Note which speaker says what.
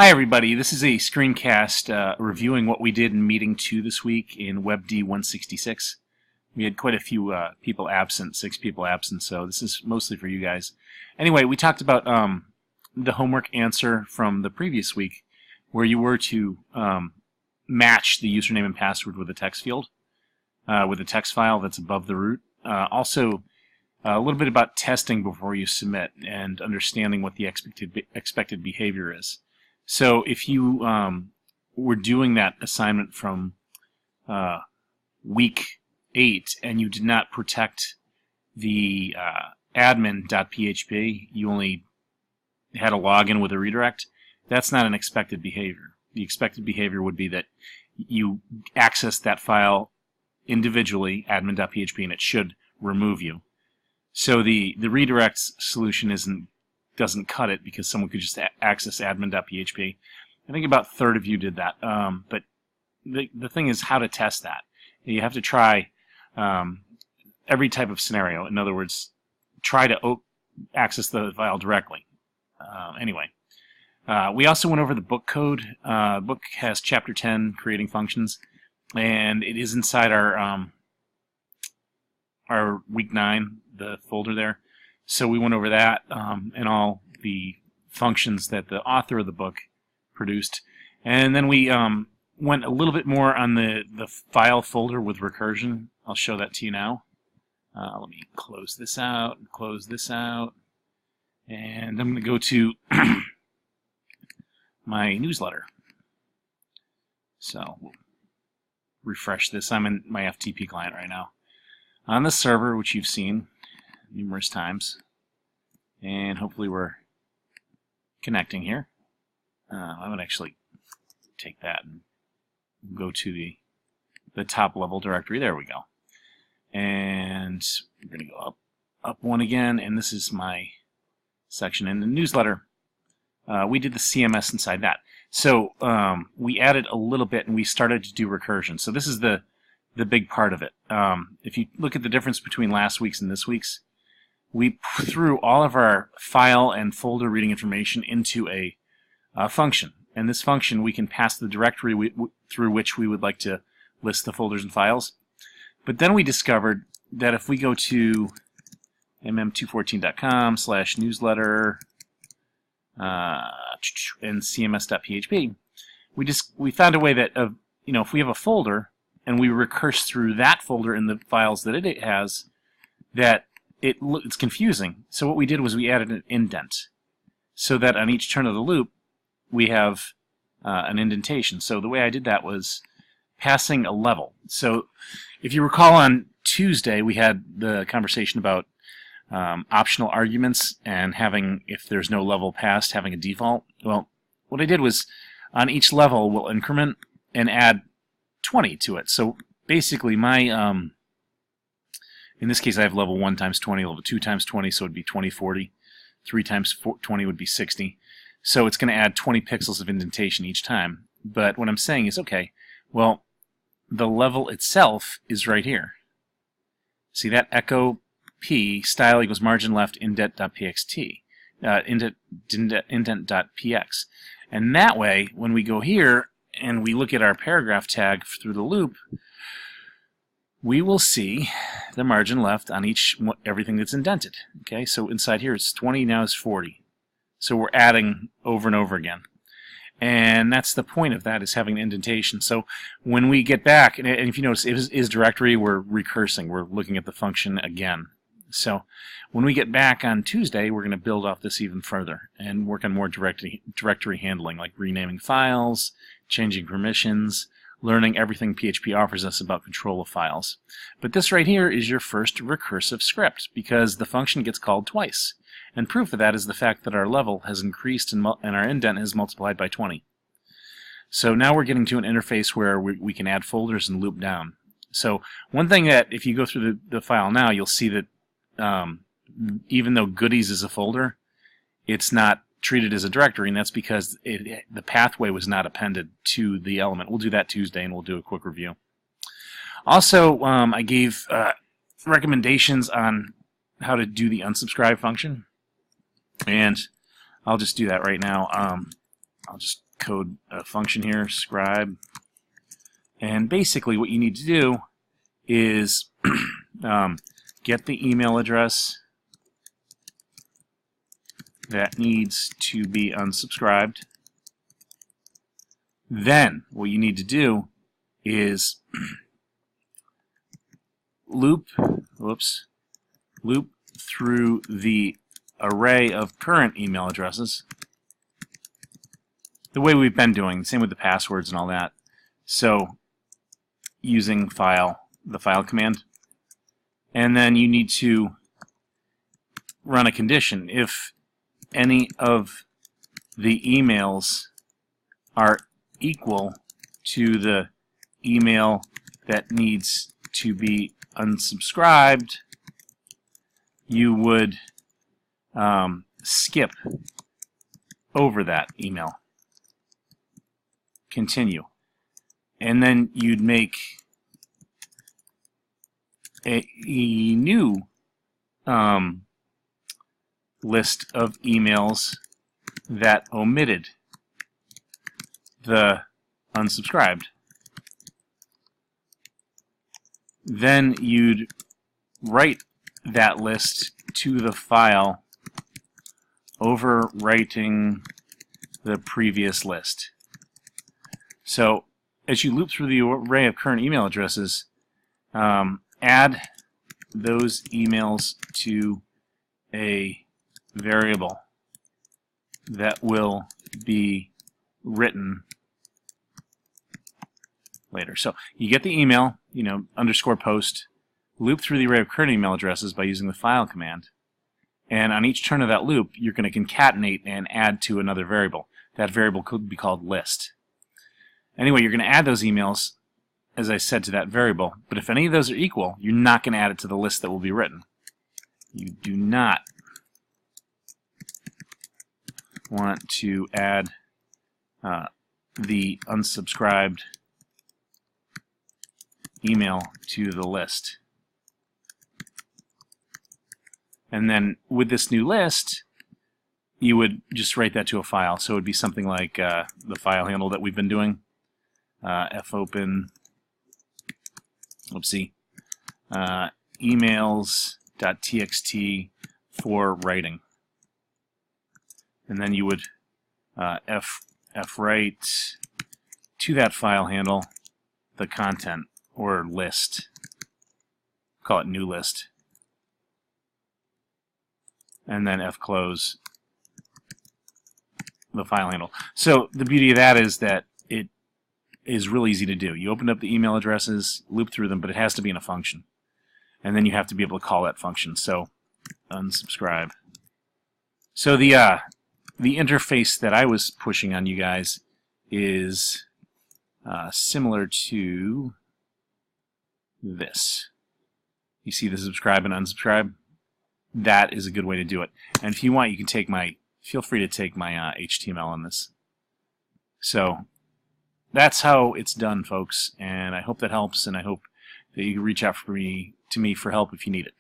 Speaker 1: Hi everybody, this is a screencast reviewing what we did in Meeting 2 this week in WebD 166. We had quite a few people absent, 6 people absent, so this is mostly for you guys. Anyway, we talked about the homework answer from the previous week, where you were to match the username and password with a text field, with a text file that's above the root. Also, a little bit about testing before you submit and understanding what the expected behavior is. So if you were doing that assignment from week 8 and you did not protect the admin.php, you only had a login with a redirect, that's not an expected behavior. The expected behavior would be that you access that file individually, admin.php, and it should remove you. So the redirect solution doesn't cut it because someone could just access admin.php. I think about a third of you did that. But the thing is how to test that. You have to try every type of scenario. In other words, try to access the file directly. Anyway, we also went over the book code. The book has Chapter 10, Creating Functions, and it is inside our Week 9, the folder there. So we went over that and all the functions that the author of the book produced. And then we went a little bit more on the file folder with Recursion. I'll show that to you now. Let me close this out and close this out. And I'm going to go to my newsletter. So we'll refresh this. I'm in my FTP client right now. On the server, which you've seen numerous times, and hopefully we're connecting here. I'm gonna actually take that and go to the top level directory. There we go. And we're gonna go up one again, and this is my section in the newsletter. We did the CMS inside that. So we added a little bit, and we started to do recursion. So this is the big part of it. If you look at the difference between last week's and this week's, we threw all of our file and folder reading information into a function. And this function, we can pass the directory through which we would like to list the folders and files. But then we discovered that if we go to mm214.com/newsletter and cms.php, we found a way that if we have a folder and we recurse through that folder in the files that it has, that it's confusing. So what we did was we added an indent, so that on each turn of the loop we have an indentation. So the way I did that was passing a level. So if you recall, on Tuesday we had the conversation about optional arguments and having, if there's no level passed, having a default. Well, what I did was on each level we'll increment and add 20 to it. So basically my in this case I have level 1 times 20, level 2 times 20, so it would be 20, 40. 3 times 20 would be 60. So it's going to add 20 pixels of indentation each time. But what I'm saying is, okay, well, the level itself is right here. See that echo p style equals margin left indent.pxt, indent.px. And that way, when we go here and we look at our paragraph tag through the loop, we will see the margin left on everything that's indented. Okay, so inside here it's 20, now it's 40. So we're adding over and over again. And that's the point of that, is having an indentation. So when we get back, and if you notice, is directory, we're recursing. We're looking at the function again. So when we get back on Tuesday, we're going to build off this even further and work on more directory handling, like renaming files, changing permissions, learning everything PHP offers us about control of files. But this right here is your first recursive script, because the function gets called twice. And proof of that is the fact that our level has increased and our indent has multiplied by 20. So now we're getting to an interface where we can add folders and loop down. So one thing that, if you go through the file now, you'll see that even though goodies is a folder, it's not treated as a directory, and that's because the pathway was not appended to the element. We'll do that Tuesday, and we'll do a quick review. Also, I gave recommendations on how to do the unsubscribe function, and I'll just do that right now. I'll just code a function here, scribe. And basically what you need to do is get the email address that needs to be unsubscribed. Then what you need to do is loop through the array of current email addresses the way we've been doing, same with the passwords and all that. So using the file command, and then you need to run a condition. If any of the emails are equal to the email that needs to be unsubscribed, you would skip over that email. Continue. And then you'd make a new list of emails that omitted the unsubscribed. Then you'd write that list to the file, overwriting the previous list. So as you loop through the array of current email addresses, add those emails to a variable that will be written later. So you get the email, underscore post, loop through the array of current email addresses by using the file command, and on each turn of that loop you're going to concatenate and add to another variable. That variable could be called list. Anyway, you're going to add those emails, as I said, to that variable, but if any of those are equal, you're not going to add it to the list that will be written. You do not want to add the unsubscribed email to the list. And then with this new list, you would just write that to a file. So it would be something like the file handle that we've been doing, fopen, emails.txt for writing. And then you would fwrite to that file handle the content or list. Call it new list. And then fclose the file handle. So the beauty of that is that it is really easy to do. You open up the email addresses, loop through them, but it has to be in a function. And then you have to be able to call that function. So unsubscribe. So the interface that I was pushing on you guys is similar to this. You see the subscribe and unsubscribe? That is a good way to do it. And if you want, you can take feel free to take my HTML on this. So that's how it's done, folks, and I hope that helps, and I hope that you can reach out to me for help if you need it.